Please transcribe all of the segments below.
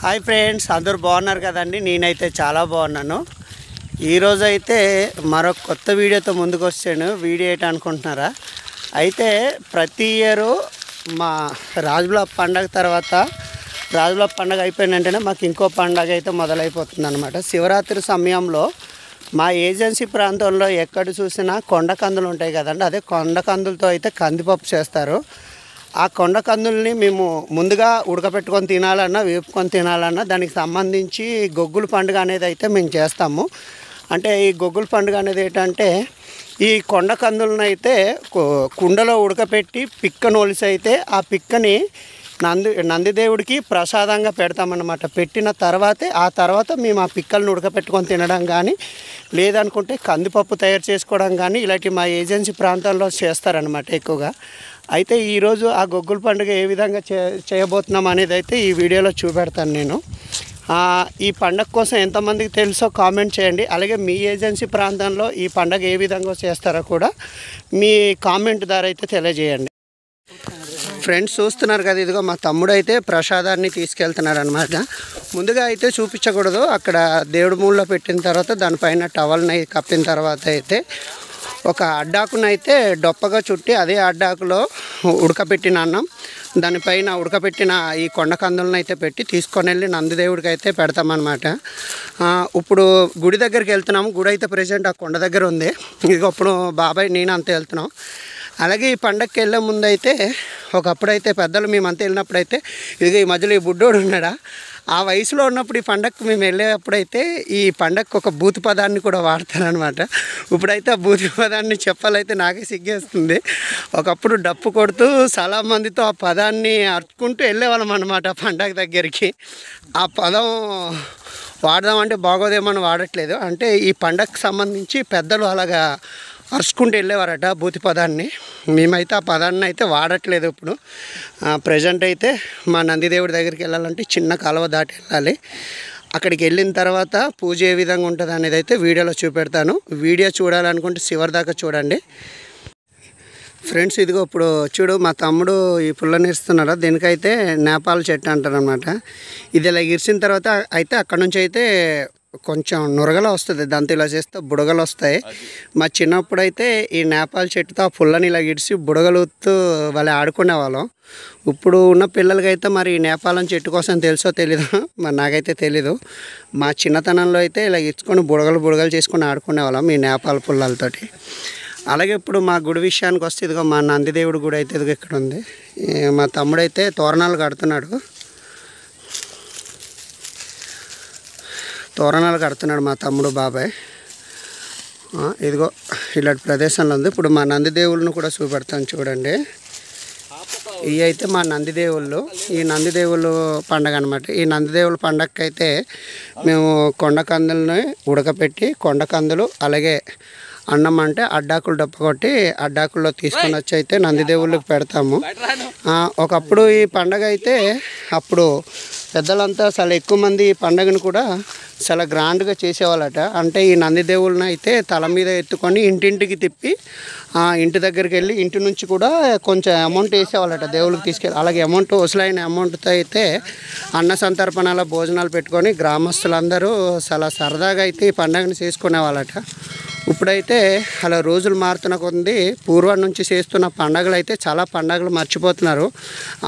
Hi friends, అందరూ బాగున్నారు కదండి. నేనైతే చాలా బాగున్నాను. ఈరోజు అయితే మరొక కొత్త వీడియోతో ముందుకు వచ్చాను. వీడియో ఏంటి అనుకుంటున్నారా? అయితే ప్రతి ఇయరు మా రాజుల పండగ తర్వాత రాజుల పండగ అయిపోయిన వెంటనే మాకు ఇంకో పండగ అయితే మొదలైపోతుంది అనమాట. శివరాత్రి సమయంలో మా ఏజెన్సీ ప్రాంతంలో ఎక్కడ చూసినా కొండ కందులు ఉంటాయి కదండి. అదే కొండ కందులతో అయితే కందిపప్పు చేస్తారు. ఆ కొండ కందుల్ని మేము ముందుగా ఉడకపెట్టుకొని తినాలన్నా వేపుకొని తినాలన్నా దానికి సంబంధించి గొగ్గుల పండుగ అనేది అయితే మేము చేస్తాము. అంటే ఈ గొగ్గుల పండుగ అనేది ఏంటంటే ఈ కొండ కందులను అయితే కుండలో ఉడకపెట్టి పిక్కను ఒలిసి అయితే ఆ పిక్కని నందిదేవుడికి ప్రసాదంగా పెడతామన్నమాట. పెట్టిన తర్వాత మేము ఆ పిక్కలను ఉడకపెట్టుకొని తినడం కానీ లేదనుకుంటే కందిపప్పు తయారు చేసుకోవడం కానీ ఇలాంటి మా ఏజెన్సీ ప్రాంతాల్లో చేస్తారనమాట ఎక్కువగా. అయితే ఈరోజు ఆ గొగ్గుల పండుగ ఏ విధంగా చేయబోతున్నాం అనేది అయితే ఈ వీడియోలో చూపెడతాను నేను. ఈ పండుగ కోసం ఎంతమందికి తెలుసో కామెంట్ చేయండి. అలాగే మీ ఏజెన్సీ ప్రాంతంలో ఈ పండుగ ఏ విధంగా చేస్తారో కూడా మీ కామెంట్ ద్వారా అయితే తెలియజేయండి. ఫ్రెండ్స్ చూస్తున్నారు కదా, ఇదిగో మా తమ్ముడు అయితే ప్రసాదాన్ని తీసుకెళ్తున్నారు అనమాట. ముందుగా అయితే చూపించకూడదు, అక్కడ దేవుడి మూలలో పెట్టిన తర్వాత దానిపైన టవల్ని కప్పిన తర్వాత అయితే ఒక అడ్డాకునైతే డొప్పగా చుట్టి అదే అడ్డాకులో ఉడకపెట్టిన అన్నం దానిపైన ఉడకపెట్టిన ఈ కొండ కందులను అయితే పెట్టి తీసుకొని వెళ్ళి నందిదేవుడికి అయితే పెడతామన్నమాట. ఇప్పుడు గుడి దగ్గరికి వెళ్తున్నాము. గుడి అయితే ప్రెజెంట్ ఆ కొండ దగ్గర ఉంది. ఇక ఇప్పుడు బాబాయ్ నేను అంతా వెళ్తున్నాం. అలాగే ఈ పండగకి వెళ్ళే ముందు అయితే ఒకప్పుడైతే పెద్దలు మేమంతా వెళ్ళినప్పుడైతే ఇదిగో ఈ మధ్యలో ఈ బుడ్డోడు ఉన్నాడా, ఆ వయసులో ఉన్నప్పుడు ఈ పండగకు మేము వెళ్ళేటప్పుడైతే ఈ పండగకు ఒక బూతు పదాన్ని కూడా వాడతారనమాట. ఇప్పుడైతే ఆ బూతు పదాన్ని చెప్పాలైతే నాకే సిగ్గేస్తుంది. ఒకప్పుడు డప్పు కొడుతూ చాలా మందితో ఆ పదాన్ని అరుచుకుంటూ వెళ్ళేవాళ్ళం అనమాట పండగ దగ్గరికి. ఆ పదం వాడదామంటే బాగోదేమని వాడట్లేదు. అంటే ఈ పండగకు సంబంధించి పెద్దలు అలాగా అరుచుకుంటూ వెళ్ళేవారట బూతి పదాన్ని. మేమైతే ఆ పదాన్ని అయితే వాడట్లేదు ఇప్పుడు. ప్రజెంట్ అయితే మా నందిదేవుడి దగ్గరికి వెళ్ళాలంటే చిన్న కాలువ దాటి వెళ్ళాలి. అక్కడికి వెళ్ళిన తర్వాత పూజ ఏ విధంగా ఉంటుంది అనేది అయితే వీడియోలో చూపెడతాను. వీడియో చూడాలనుకుంటే చివరి దాకా చూడండి. ఫ్రెండ్స్ ఇదిగో ఇప్పుడు చూడు, మా తమ్ముడు ఈ పుల్లని ఇస్తున్నారా, దీనికైతే నేపాల చెట్టు అంటారు అనమాట. ఇది ఇలా ఇరిసిన తర్వాత అయితే అక్కడ నుంచి అయితే కొంచెం నురగలు వస్తుంది. దాంతో ఇలా చేస్తే బుడగలు వస్తాయి. మా చిన్నప్పుడు అయితే ఈ నేపాల చెట్టుతో ఆ పుల్లని ఇలా ఇడిసి బుడగలుతూ వాళ్ళు ఆడుకునే వాళ్ళం. ఇప్పుడు ఉన్న పిల్లలకైతే మరి ఈ నేపాలం చెట్టు కోసం తెలుసో తెలీదు, మరి నాకైతే తెలీదు. మా చిన్నతనంలో అయితే ఇలా ఇచ్చుకొని బుడగలు చేసుకొని ఆడుకునే వాళ్ళం ఈ నేపాల పుల్లలతోటి. అలాగే ఇప్పుడు మా గుడి విషయానికి వస్తే ఇదిగో మా నందిదేవుడి గుడి అయితే ఇదిగో ఇక్కడ ఉంది. మా తమ్ముడైతే తోరణాలు కడుతున్నాడు మా తమ్ముడు బాబాయ్. ఇదిగో ఇలాంటి ప్రదేశంలో ఉంది. ఇప్పుడు మా నందిదేవుళ్ళను కూడా చూపెడతాను చూడండి. ఇవి అయితే మా నందిదేవుళ్ళు. ఈ నందిదేవుళ్ళు పండగ అనమాట. ఈ నందిదేవుళ్ళ పండగకి అయితే మేము కొండ కందులని ఉడకపెట్టి కొండ కందులు అలాగే అన్నం అంటే అడ్డాకులు డప్ప కొట్టి అడ్డాకుల్లో తీసుకొని వచ్చి అయితే నందిదేవుళ్ళకి పెడతాము. ఒకప్పుడు ఈ పండగ అయితే అప్పుడు పెద్దలంతా చాలా ఎక్కువ మంది ఈ పండగను కూడా చాలా గ్రాండ్గా చేసేవాళ్ళట. అంటే ఈ నందిదేవుళ్ళని అయితే తల మీద ఎత్తుకొని ఇంటింటికి తిప్పి ఇంటి దగ్గరికి వెళ్ళి ఇంటి నుంచి కూడా కొంచెం అమౌంట్ వేసేవాళ్ళట దేవుళ్ళకి తీసుకెళ్ళి. అలాగే అమౌంట్ వసూలైన అమౌంట్తో అయితే అన్న సంతర్పణల భోజనాలు పెట్టుకొని గ్రామస్తులందరూ చాలా సరదాగా అయితే ఈ పండుగను చేసుకునేవాళ్ళట. ఇప్పుడైతే అలా రోజులు మారుతున్న కొద్ది పూర్వం నుంచి చేస్తున్న పండగలు అయితే చాలా పండగలు మర్చిపోతున్నారు.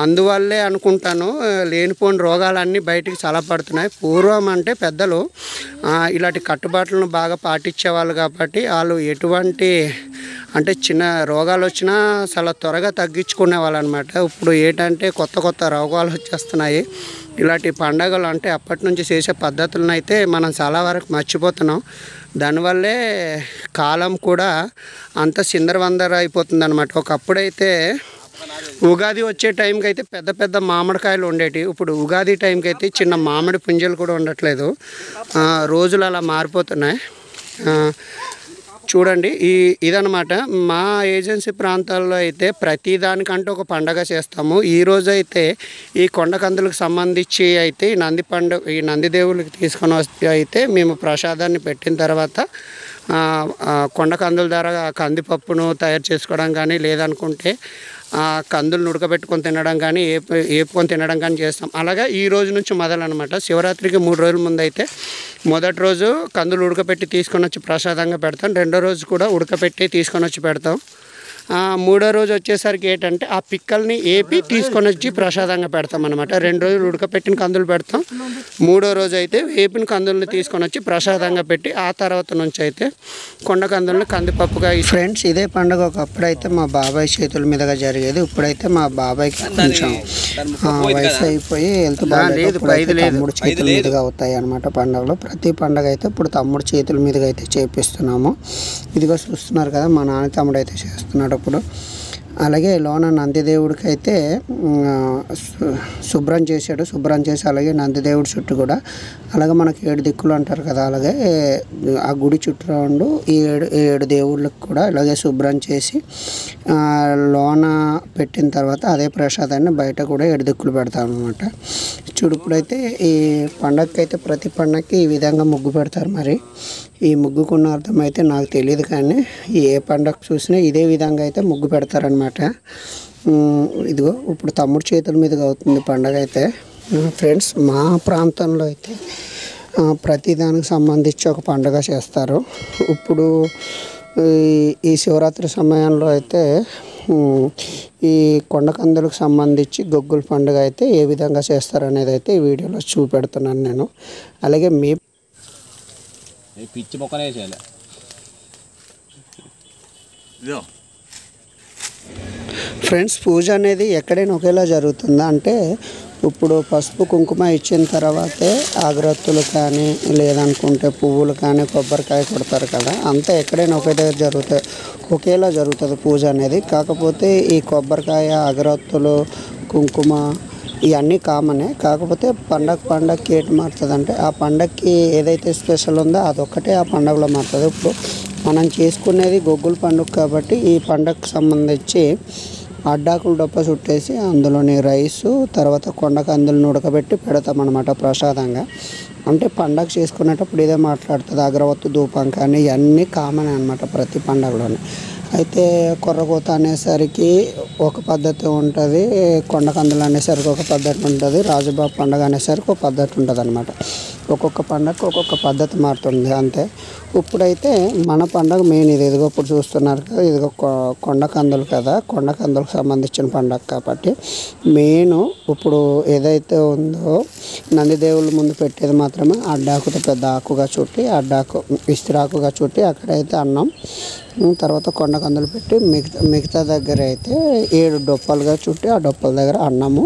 అందువల్లే అనుకుంటాను లేనిపోని రోగాలన్నీ బయటికి చాలా పడుతున్నాయి. పూర్వం అంటే పెద్దలు ఇలాంటి కట్టుబాట్లను బాగా పాటించేవాళ్ళు కాబట్టి వాళ్ళు ఎటువంటి అంటే చిన్న రోగాలు వచ్చినా చాలా త్వరగా తగ్గించుకునే వాళ్ళు అనమాట. ఇప్పుడు ఏంటంటే కొత్త రోగాలు వచ్చేస్తున్నాయి. ఇలాంటి పండగలు అంటే అప్పటి నుంచి చేసే పద్ధతులను అయితే మనం చాలా వరకు మర్చిపోతున్నాం. దానివల్లే కాలం కూడా అంత సిందరవందర అయిపోతుంది అనమాట. ఒకప్పుడైతే ఉగాది వచ్చే టైంకి అయితే పెద్ద మామిడికాయలు ఉండేటివి. ఇప్పుడు ఉగాది టైంకి అయితే చిన్న మామిడి పుంజలు కూడా ఉండట్లేదు. రోజులు అలా మారిపోతున్నాయి. చూడండి ఇదనమాట. మా ఏజెన్సీ ప్రాంతాల్లో అయితే ప్రతిదానికంటూ ఒక పండగ చేస్తాము. ఈరోజు అయితే ఈ కొండ కందులకు సంబంధించి అయితే ఈ నందిదేవులకి తీసుకొని వస్తే అయితే మేము ప్రసాదాన్ని పెట్టిన తర్వాత కొండ కందుల ద్వారా కందిపప్పును తయారు చేసుకోవడం కానీ లేదనుకుంటే కందులు ఉడకబెట్టుకొని తినడం కానీ ఏపుకొని తినడం కానీ చేస్తాం. అలాగే ఈ రోజు నుంచి మొదలనమాట. శివరాత్రికి 3 రోజుల ముందు అయితే మొదటి రోజు కందులు ఉడకపెట్టి తీసుకొని వచ్చి ప్రసాదంగా పెడతాం. రెండో రోజు కూడా ఉడకపెట్టి తీసుకొని వచ్చి పెడతాం. మూడో రోజు వచ్చేసరికి ఏంటంటే ఆ పిక్కల్ని ఏపి తీసుకొని వచ్చి ప్రసాదంగా పెడతాం అనమాట. 2 రోజులు ఉడకపెట్టిన కందులు పెడతాం. మూడో రోజు అయితే వేపిన కందుల్ని తీసుకొని వచ్చి ప్రసాదంగా పెట్టి ఆ తర్వాత నుంచి అయితే కొండ కందుల్ని కందిపప్పుగా. ఫ్రెండ్స్, ఇదే పండుగ ఒకప్పుడైతే మా బాబాయ్ చేతుల మీదుగా జరిగేది. ఇప్పుడైతే మా బాబాయ్కి కొంచెం వయసు అయిపోయి హెల్త్ బాగాలేదు. తమ్ముడు చేతుల మీదుగా అవుతాయి అనమాట పండుగలు. ప్రతి పండుగ అయితే ఇప్పుడు తమ్ముడు చేతుల మీదుగా అయితే చేపిస్తున్నాము. ఇదిగో చూస్తున్నారు కదా, మా నాన్న తమ్ముడు అయితే చేస్తున్నాడు అప్పుడు. అలాగే లోన నందిదేవుడికి అయితే శుభ్రం చేసి అలాగే నందిదేవుడి చుట్టూ కూడా అలాగే మనకి 7 దిక్కులు అంటారు కదా, అలాగే ఆ గుడి చుట్టూ రౌండు ఈ 7 దేవుళ్ళకి కూడా ఇలాగే శుభ్రం చేసి లోన పెట్టిన తర్వాత అదే ప్రసాదాన్ని బయట కూడా 7 దిక్కులు పెడతాం అనమాట. చూడుప్పుడైతే ఈ పండగకి అయితే ప్రతి పండగకి ఈ విధంగా ముగ్గు పెడతారు. మరి ఈ ముగ్గుకున్న అర్థం అయితే నాకు తెలియదు, కానీ ఏ పండగ చూసినా ఇదే విధంగా అయితే ముగ్గు పెడతారనమాట. ఇదిగో ఇప్పుడు తమ్ముడు చేతుల మీదుగా అవుతుంది పండగ అయితే. ఫ్రెండ్స్, మా ప్రాంతంలో అయితే ప్రతి దానికి సంబంధించి ఒక పండుగ చేస్తారు. ఇప్పుడు ఈ శివరాత్రి సమయంలో అయితే ఈ కొండకందులకు సంబంధించి గొగ్గుల పండుగ అయితే ఏ విధంగా చేస్తారనేది అయితే ఈ వీడియోలో చూపెడుతున్నాను నేను. అలాగే మీ పిచ్చి మొక్కనే చేయాలి. ఫ్రెండ్స్, పూజ అనేది ఎక్కడైనా ఒకేలా జరుగుతుందా అంటే ఇప్పుడు పసుపు కుంకుమ ఇచ్చిన తర్వాతే అగరత్తులు కానీ లేదనుకుంటే పువ్వులు కానీ కొబ్బరికాయ కొడతారు కదా, అంతా ఎక్కడైనా ఒకే దగ్గర ఒకేలా జరుగుతుంది పూజ అనేది. కాకపోతే ఈ కొబ్బరికాయ, అగరత్తులు, కుంకుమ ఇవన్నీ కామనే. కాకపోతే పండగకి ఏంటి మారుతుంది అంటే ఆ పండగకి ఏదైతే స్పెషల్ ఉందో అదొక్కటే ఆ పండుగలో మారుతుంది. ఇప్పుడు మనం చేసుకునేది గొగ్గుల పండుగ కాబట్టి ఈ పండగకి సంబంధించి అడ్డాకులు డొప్ప చుట్టేసి అందులోని రైసు తర్వాత కొండకందులను ఉడకబెట్టి పెడతామన్నమాట ప్రసాదంగా. అంటే పండగ చేసుకునేటప్పుడు ఇదే మాట్లాడుతుంది. అగరవత్తు, ధూపం కానీ ఇవన్నీ కామన్ అనమాట ప్రతి పండగలోనే. అయితే కొర్రకోత అనేసరికి ఒక పద్ధతి ఉంటుంది, కొండకందులు అనేసరికి ఒక పద్ధతి ఉంటుంది, రాజుబాబు పండుగ అనేసరికి ఒక పద్ధతి ఉంటుంది అనమాట. ఒక్కొక్క పండగకి ఒక్కొక్క పద్ధతి మారుతుంది అంతే. ఇప్పుడైతే మన పండగ మెయిన్ ఇదిగో ఇప్పుడు చూస్తున్నారు కదా, ఇదిగో కొండకందులు కదా, కొండకందులకు సంబంధించిన పండగ కాబట్టి మెయిన్ ఇప్పుడు ఏదైతే ఉందో నందిదేవుల ముందు పెట్టేది మాత్రమే అడ్డాకుతో పెద్ద ఆకుగా చుట్టి ఇస్త్రాకుగా చుట్టి అక్కడైతే అన్నం, తర్వాత కొండకందులు పెట్టి మిగతా దగ్గర అయితే 7 డొప్పలుగా చుట్టి ఆ డొప్పల దగ్గర అన్నము,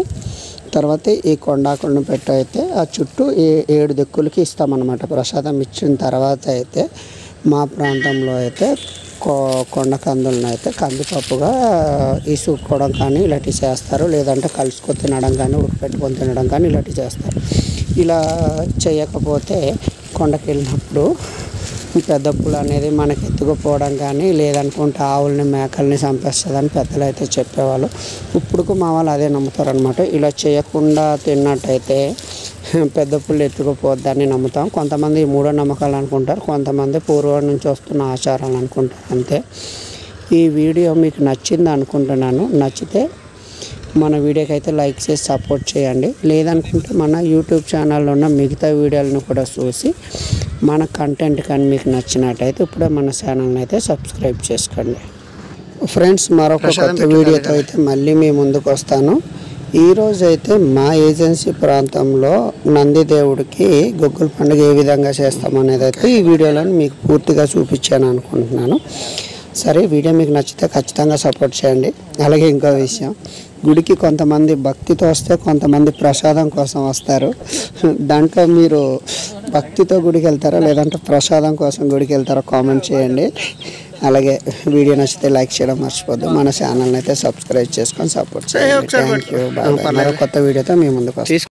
తర్వాత ఈ కొండాకులను పెట్టి అయితే ఆ చుట్టూ 7 దిక్కులకి ఇస్తామన్నమాట. ప్రసాదం ఇచ్చిన తర్వాత అయితే మా ప్రాంతంలో అయితే కొండకందులను అయితే కందిపప్పుగా ఇసుకోవడం కానీ ఇలాంటివి చేస్తారు. లేదంటే కలుసుకొని తినడం కానీ ఉడకపెట్టుకొని తినడం కానీ ఇలాంటివి చేస్తారు. ఇలా చేయకపోతే కొండకి వెళ్ళినప్పుడు పెద్ద పులి అనేది మనకి ఎత్తుకుపోవడం కానీ లేదనుకుంటే ఆవుల్ని మేకల్ని చంపేస్తుందని పెద్దలు అయితే చెప్పేవాళ్ళు. ఇప్పుడుకు మా వాళ్ళు అదే నమ్ముతారనమాట. ఇలా చేయకుండా తిన్నట్టయితే పెద్ద పులి ఎత్తుకుపోద్దని నమ్ముతాం. కొంతమంది మూఢనమ్మకాలు అనుకుంటారు, కొంతమంది పూర్వం నుంచి వస్తున్న ఆచారాలు అనుకుంటారు అంతే. ఈ వీడియో మీకు నచ్చింది అనుకుంటున్నాను. నచ్చితే మన వీడియోకి అయితే లైక్ చేసి సపోర్ట్ చేయండి. లేదనుకుంటే మన యూట్యూబ్ ఛానల్లో ఉన్న మిగతా వీడియోలను కూడా చూసి మన కంటెంట్ కానీ మీకు నచ్చినట్టయితే ఇప్పుడే మన ఛానల్ని అయితే సబ్స్క్రైబ్ చేసుకోండి. ఫ్రెండ్స్, మరొక కొత్త వీడియోతో అయితే మళ్ళీ మీ ముందుకు వస్తాను. ఈరోజు అయితే మా ఏజెన్సీ ప్రాంతంలో నందిదేవుడికి గొగ్గుల పండుగ ఏ విధంగా చేస్తామనేది అయితే ఈ వీడియోలో మీకు పూర్తిగా చూపించాను అనుకుంటున్నాను. సరే, వీడియో మీకు నచ్చితే ఖచ్చితంగా సపోర్ట్ చేయండి. అలాగే ఇంకో విషయం, గుడికి కొంతమంది భక్తితో వస్తే కొంతమంది ప్రసాదం కోసం వస్తారు. దాంట్లో మీరు భక్తితో గుడికి వెళ్తారా లేదంటే ప్రసాదం కోసం గుడికి వెళ్తారా కామెంట్ చేయండి. అలాగే వీడియో నచ్చితే లైక్ చేయడం మర్చిపోద్దు. మన ఛానల్ని అయితే సబ్స్క్రైబ్ చేసుకొని సపోర్ట్ చేయండి. Thank you. కొత్త వీడియోతో మీ ముందుకు వస్తాను.